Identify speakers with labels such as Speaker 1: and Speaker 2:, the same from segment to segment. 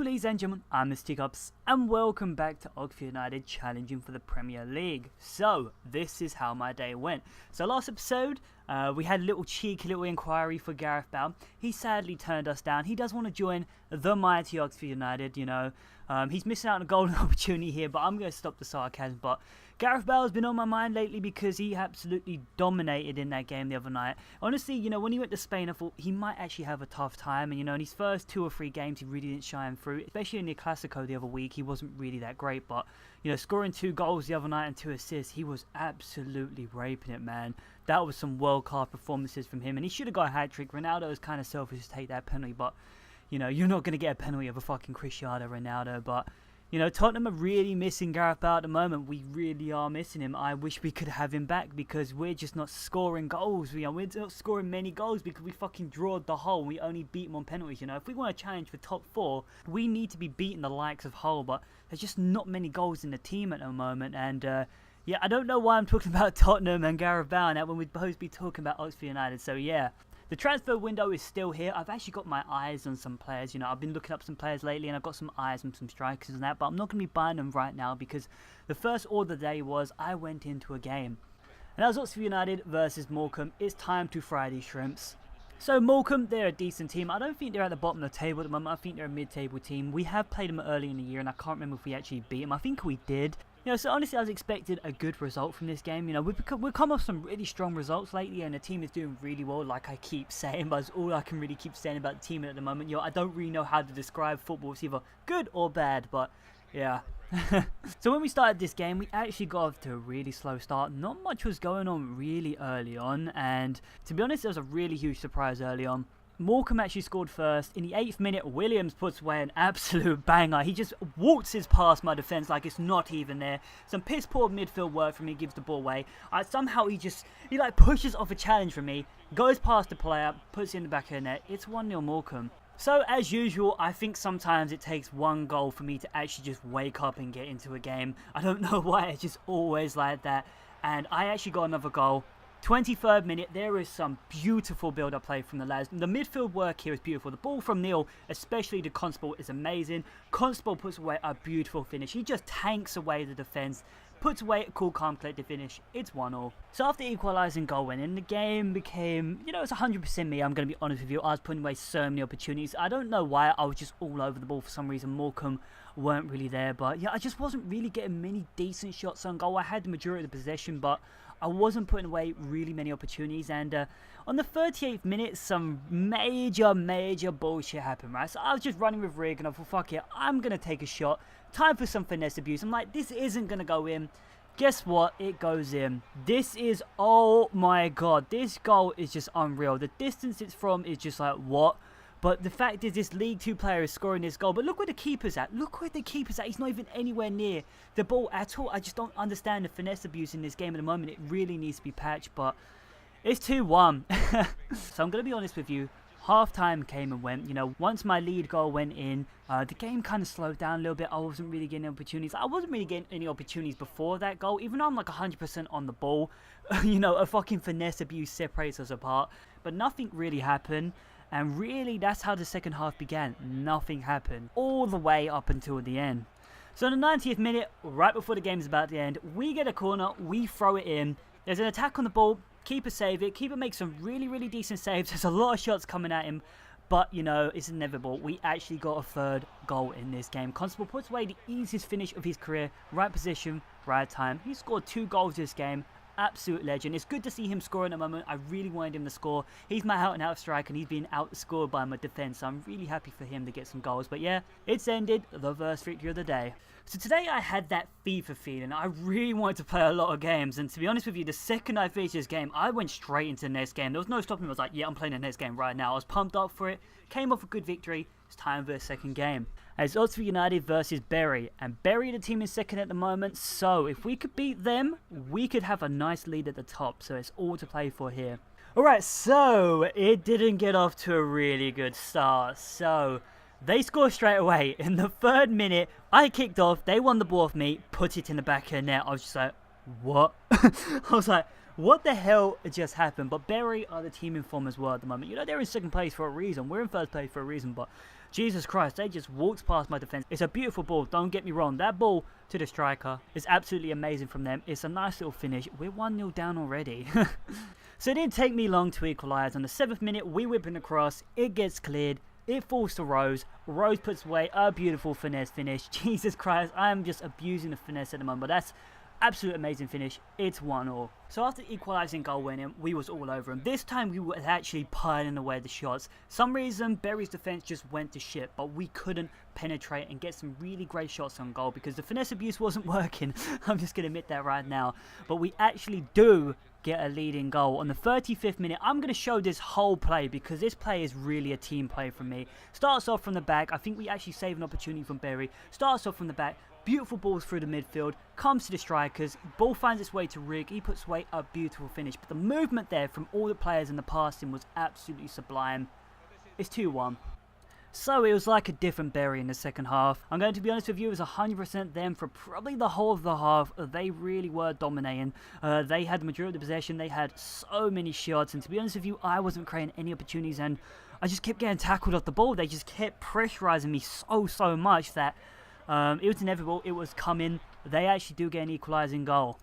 Speaker 1: ladies and gentlemen, I'm Mr. Cups, and welcome back to Oxford United challenging for the Premier League. So, this is how my day went. So last episode, we had a little cheeky little inquiry for Gareth Bale. He sadly turned us down. He does want to join the mighty Oxford United, you know. He's missing out on a golden opportunity here, but I'm going to stop the sarcasm. But Gareth Bale has been on my mind lately because he absolutely dominated in that game the other night. Honestly, you know, when he went to Spain, I thought he might actually have a tough time. And, you know, in his first 2 or 3 games, he really didn't shine through. Especially in the Clasico the other week, he wasn't really that great. But, you know, scoring 2 goals the other night and 2 assists, he was absolutely raping it, man. That was some world-class performances from him. And he should have got a hat-trick. Ronaldo was kind of selfish to take that penalty. But, you know, you're not going to get a penalty of a fucking Cristiano Ronaldo. But, you know, Tottenham are really missing Gareth Bale at the moment. We really are missing him. I wish we could have him back because we're just not scoring goals. You know, we're not scoring many goals because we fucking drawed the Hull. We only beat them on penalties, you know. If we want to challenge for top 4, we need to be beating the likes of Hull. But there's just not many goals in the team at the moment. And, yeah, I don't know why I'm talking about Tottenham and Gareth Bale now when we're supposed to be talking about Oxford United. So, yeah. The transfer window is still here. I've actually got my eyes on some players. You know, I've been looking up some players lately and I've got some eyes on some strikers and that. But I'm not going to be buying them right now because the first order of the day was I went into a game. And that was Oxford United versus Morecambe. It's time to fry these shrimps. So Morecambe, they're a decent team. I don't think they're at the bottom of the table at the moment. I think they're a mid-table team. We have played them early in the year and I can't remember if we actually beat them. I think we did. You know, so honestly, I was expecting a good result from this game. You know, we've come off some really strong results lately, and the team is doing really well, like I keep saying. But it's all I can really keep saying about the team at the moment. You know, I don't really know how to describe football. It's either good or bad, but yeah. So when we started this game, we actually got off to a really slow start. Not much was going on really early on, and to be honest, it was a really huge surprise early on. Morecambe actually scored first. In the 8th minute, Williams puts away an absolute banger. He just waltzes past my defence like it's not even there. Some piss poor midfield work from me, gives the ball away. Somehow he like pushes off a challenge from me, goes past the player, puts it in the back of the net. It's 1-0 Morecambe. So as usual, I think sometimes it takes 1 goal for me to actually just wake up and get into a game. I don't know why, it's just always like that. And I actually got another goal. 23rd minute, there is some beautiful build-up play from the lads. The midfield work here is beautiful. The ball from Neil, especially to Constable, is amazing. Constable puts away a beautiful finish. He just tanks away the defence, puts away a cool, calm, collected finish. It's 1-1. So after equalising goal went in, the game became, you know, it's 100% me. I'm going to be honest with you. I was putting away so many opportunities. I don't know why. I was just all over the ball for some reason. Morecambe weren't really there. But yeah, I just wasn't really getting many decent shots on goal. I had the majority of the possession, but I wasn't putting away really many opportunities. And on the 38th minute, some major bullshit happened, right? So I was just running with Rig and I thought, fuck it, I'm going to take a shot. Time for some finesse abuse. I'm like, this isn't going to go in. Guess what? It goes in. This is, oh my god, this goal is just unreal. The distance it's from is just like, what? But the fact is, this League 2 player is scoring this goal. But look where the keeper's at. Look where the keeper's at. He's not even anywhere near the ball at all. I just don't understand the finesse abuse in this game at the moment. It really needs to be patched. But it's 2-1. So I'm going to be honest with you. Half-time came and went. You know, once my lead goal went in, the game kind of slowed down a little bit. I wasn't really getting opportunities. I wasn't really getting any opportunities before that goal. Even though I'm like 100% on the ball. You know, a fucking finesse abuse separates us apart. But nothing really happened. And really, that's how the second half began. Nothing happened. All the way up until the end. So in the 90th minute, right before the game is about to end, we get a corner, we throw it in. There's an attack on the ball, keeper save it. Keeper makes some really decent saves. There's a lot of shots coming at him. But, you know, it's inevitable. We actually got a 3rd goal in this game. Constable puts away the easiest finish of his career. Right position, right time. He scored 2 goals this game. Absolute legend. It's good to see him scoring at the moment. I really wanted him to score. He's my out-and-out striker and he's been outscored by my defence. So I'm really happy for him to get some goals. But yeah, it's ended. The first victory of the day. So today I had that FIFA feeling. I really wanted to play a lot of games. And to be honest with you, the second I finished this game, I went straight into the next game. There was no stopping me. I was like, yeah, I'm playing the next game right now. I was pumped up for it. Came off a good victory. It's time for the second game. It's Oxford United versus Bury. And Bury, the team is second at the moment. So if we could beat them, we could have a nice lead at the top. So it's all to play for here. Alright, so it didn't get off to a really good start. So they scored straight away. In the 3rd minute, I kicked off. They won the ball off me. Put it in the back of the net. I was just like, what? I was like, what the hell just happened? But Bury are the team in form as well at the moment. You know, they're in second place for a reason. We're in first place for a reason. But Jesus Christ, they just walked past my defense. It's a beautiful ball, don't get me wrong. That ball to the striker is absolutely amazing from them. It's a nice little finish. We're 1-0 down already. So it didn't take me long to equalise. On the 7th minute, we whip it across. It gets cleared. It falls to Rose. Rose puts away a beautiful finesse finish. Jesus Christ, I am just abusing the finesse at the moment. But that's absolute amazing finish. It's 1-1. So after equalising goal winning, we was all over him. This time we were actually piling away the shots. Some reason Berry's defence just went to shit, but we couldn't penetrate and get some really great shots on goal because the finesse abuse wasn't working. I'm just going to admit that right now. But we actually do get a leading goal. On the 35th minute, I'm going to show this whole play because this play is really a team play from me. Starts off from the back. I think we actually save an opportunity from Berry. Starts off from the back. Beautiful balls through the midfield, comes to the strikers, ball finds its way to Rig, he puts away a beautiful finish. But the movement there from all the players in the passing was absolutely sublime. It's 2-1. So it was like a different Berry in the second half. I'm going to be honest with you, it was 100% them for probably the whole of the half. They really were dominating. They had the majority of the possession, they had so many shots, and to be honest with you, I wasn't creating any opportunities, and I just kept getting tackled off the ball. They just kept pressurising me so much that it was inevitable, it was coming. They actually do get an equalising goal.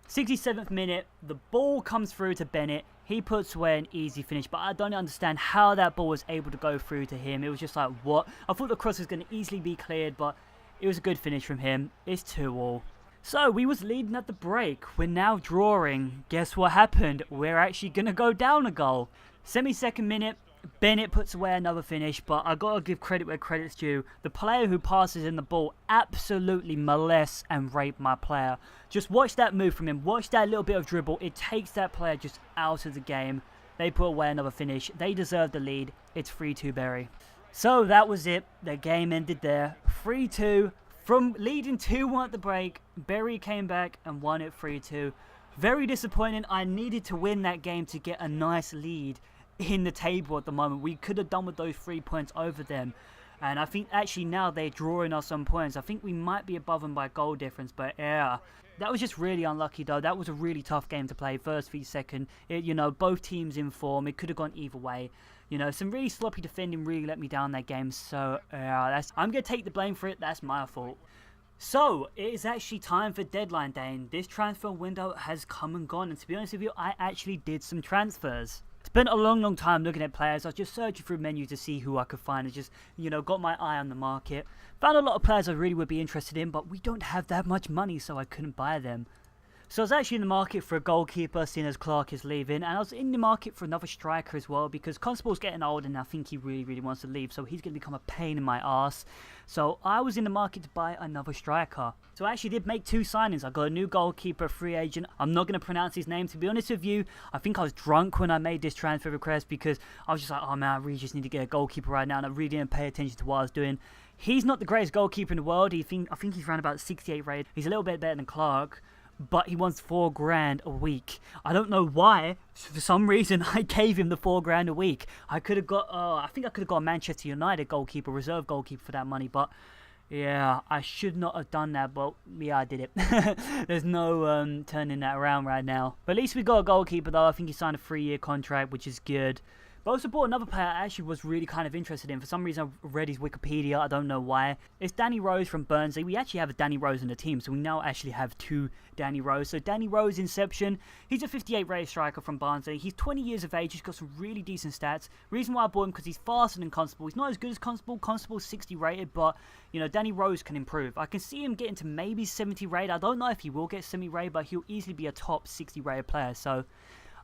Speaker 1: 67th minute, the ball comes through to Bennett. He puts away an easy finish, but I don't understand how that ball was able to go through to him. It was just like, what? I thought the cross was going to easily be cleared, but it was a good finish from him. It's 2-2. So, we was leading at the break. We're now drawing. Guess what happened? We're actually going to go down a goal. 72nd minute. Bennett puts away another finish, but I gotta give credit where credit's due. The player who passes in the ball absolutely molests and rapes my player. Just watch that move from him. Watch that little bit of dribble. It takes that player just out of the game. They put away another finish. They deserve the lead. It's 3-2 Berry. So that was it. The game ended there. 3-2. From leading 2-1 at the break, Berry came back and won it 3-2. Very disappointing. I needed to win that game to get a nice lead in the table at the moment. We could have done with those 3 points over them, and I think actually now they're drawing us some points. I think we might be above them by goal difference, but yeah, that was just really unlucky though. That was a really tough game to play, first v second. You know, both teams in form. It could have gone either way. You know, some really sloppy defending really let me down that game, so yeah, I'm gonna take the blame for it. That's my fault. So, it is actually time for deadline day, and this transfer window has come and gone, and to be honest with you, I actually did some transfers. Spent a long time looking at players. I was just searching through menus to see who I could find and just, you know, got my eye on the market. Found a lot of players I really would be interested in, but we don't have that much money, so I couldn't buy them. So I was actually in the market for a goalkeeper, seeing as Clark is leaving, and I was in the market for another striker as well, because Constable's getting old and I think he really wants to leave, so he's going to become a pain in my ass. So I was in the market to buy another striker. So I actually did make 2 signings. I got a new goalkeeper, free agent. I'm not going to pronounce his name, to be honest with you. I think I was drunk when I made this transfer request because I was just like, oh man, I really just need to get a goalkeeper right now, and I really didn't pay attention to what I was doing. He's not the greatest goalkeeper in the world. I think he's around about 68 rated. He's a little bit better than Clark, but he wants $4,000 a week. I don't know why. For some reason, I gave him the $4,000 a week. I could have got, I think I could have got a Manchester United goalkeeper, reserve goalkeeper for that money, but yeah, I should not have done that, but yeah, I did it. There's no turning that around right now. But at least we got a goalkeeper though. I think he signed a 3-year contract, which is good. But I also bought another player I actually was really kind of interested in. For some reason, I read his Wikipedia. I don't know why. It's Danny Rose from Burnsley. We actually have a Danny Rose in the team, so we now actually have 2 Danny Rose. So Danny Rose, Inception. He's a 58 rated striker from Barnsley. He's 20 years of age. He's got some really decent stats. Reason why I bought him, because he's faster than Constable. He's not as good as Constable. Constable's 60 rated, but, you know, Danny Rose can improve. I can see him getting to maybe 70 rated. I don't know if he will get 70 rated, but he'll easily be a top 60 rated player. So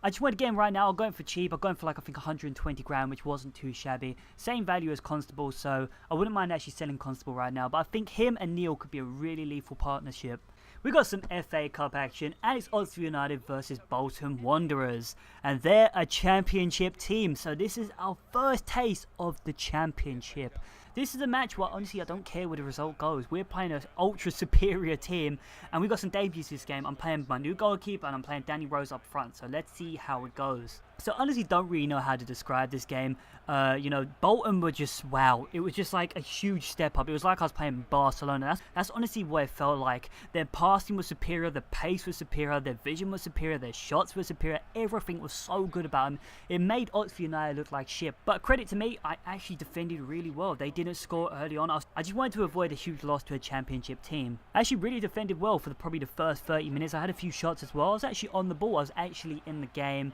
Speaker 1: I just went again right now. I'll go in for cheap. I'll go in for like I think 120 grand, which wasn't too shabby. Same value as Constable, so I wouldn't mind actually selling Constable right now. But I think him and Neil could be a really lethal partnership. We got some FA Cup action, and it's Oxford United versus Bolton Wanderers, and they're a championship team. So this is our first taste of the championship. This is a match where honestly I don't care where the result goes. We're playing an ultra superior team, and we got some debuts this game. I'm playing my new goalkeeper and I'm playing Danny Rose up front. So let's see how it goes. So honestly, don't really know how to describe this game. You know, Bolton were just, wow. It was just like a huge step up. It was like I was playing Barcelona. That's honestly what it felt like. Their passing was superior, their pace was superior, their vision was superior, their shots were superior. Everything was so good about them. It made Oxford United look like shit. But credit to me, I actually defended really well. They didn't score early on. I just wanted to avoid a huge loss to a championship team. I actually really defended well for probably the first 30 minutes. I had a few shots as well. I was actually on the ball. I was actually in the game.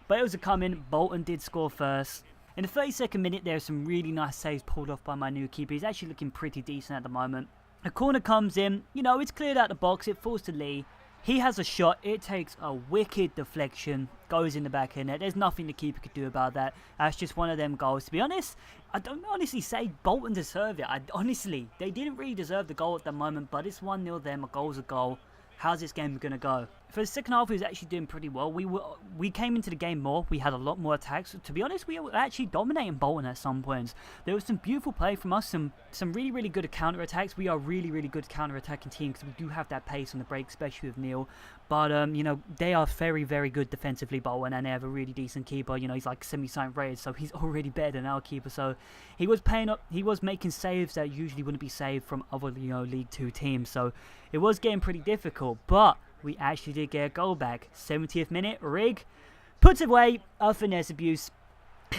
Speaker 1: But it was a coming. Bolton did score first. In the 32nd minute, there are some really nice saves pulled off by my new keeper. He's actually looking pretty decent at the moment. A corner comes in. You know, it's cleared out the box. It falls to Lee. He has a shot. It takes a wicked deflection. Goes in the back of net. There's nothing the keeper could do about that. That's just one of them goals. To be honest, I don't honestly say Bolton deserved it. Honestly, they didn't really deserve the goal at the moment. But it's 1-0 them. A goal's a goal. How's this game going to go? For the second half, we was actually doing pretty well. We came into the game more. We had a lot more attacks. To be honest, we were actually dominating Bolton at some points. There was some beautiful play from us. Some really, really good counter-attacks. We are really, really good counter-attacking team because we do have that pace on the break, especially with Neil. But, you know, they are very, very good defensively, Bolton, and they have a really decent keeper. You know, he's like semi-sign rated, so he's already better than our keeper. So he was paying up. He was making saves that usually wouldn't be saved from other, you know, League 2 teams. So it was getting pretty difficult, but we actually did get a goal back. 70th minute, Rig puts away a finesse abuse.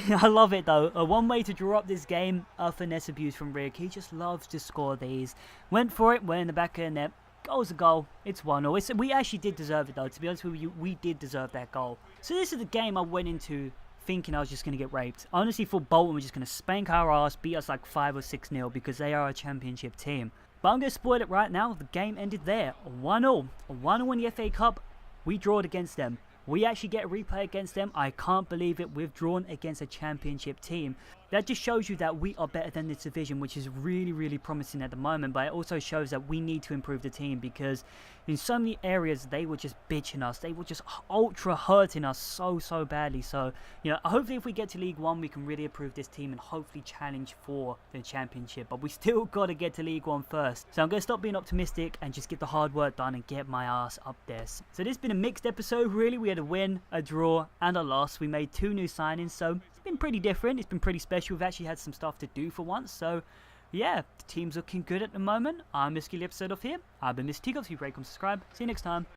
Speaker 1: I love it though. One way to draw up this game, a finesse abuse from Rig. He just loves to score these. Went for it, went in the back of the net. Goal's a goal. It's 1-0. We actually did deserve it though. To be honest with you, we did deserve that goal. So this is the game I went into thinking I was just going to get raped. I honestly thought Bolton was just going to spank our ass, beat us like 5 or 6-0 because they are a championship team. But I'm going to spoil it right now. The game ended there. 1-0. 1-0 in the FA Cup. We drawed against them. We actually get a replay against them. I can't believe it. We've drawn against a championship team. That just shows you that we are better than this division, which is really, really promising at the moment. But it also shows that we need to improve the team because in so many areas, they were just bitching us. They were just ultra hurting us so badly. So, you know, hopefully if we get to League 1, we can really improve this team and hopefully challenge for the championship. But we still got to get to League 1 first. So I'm going to stop being optimistic and just get the hard work done and get my ass up there. So this has been a mixed episode, really. We had a win, a draw, and a loss. We made 2 new signings, so it's been pretty different. It's been pretty special. We've actually had some stuff to do for once. So, yeah, the team's looking good at the moment. I'm Mr. Episode off here. I've been Mr. Teacups. If you rate, comment, subscribe. See you next time.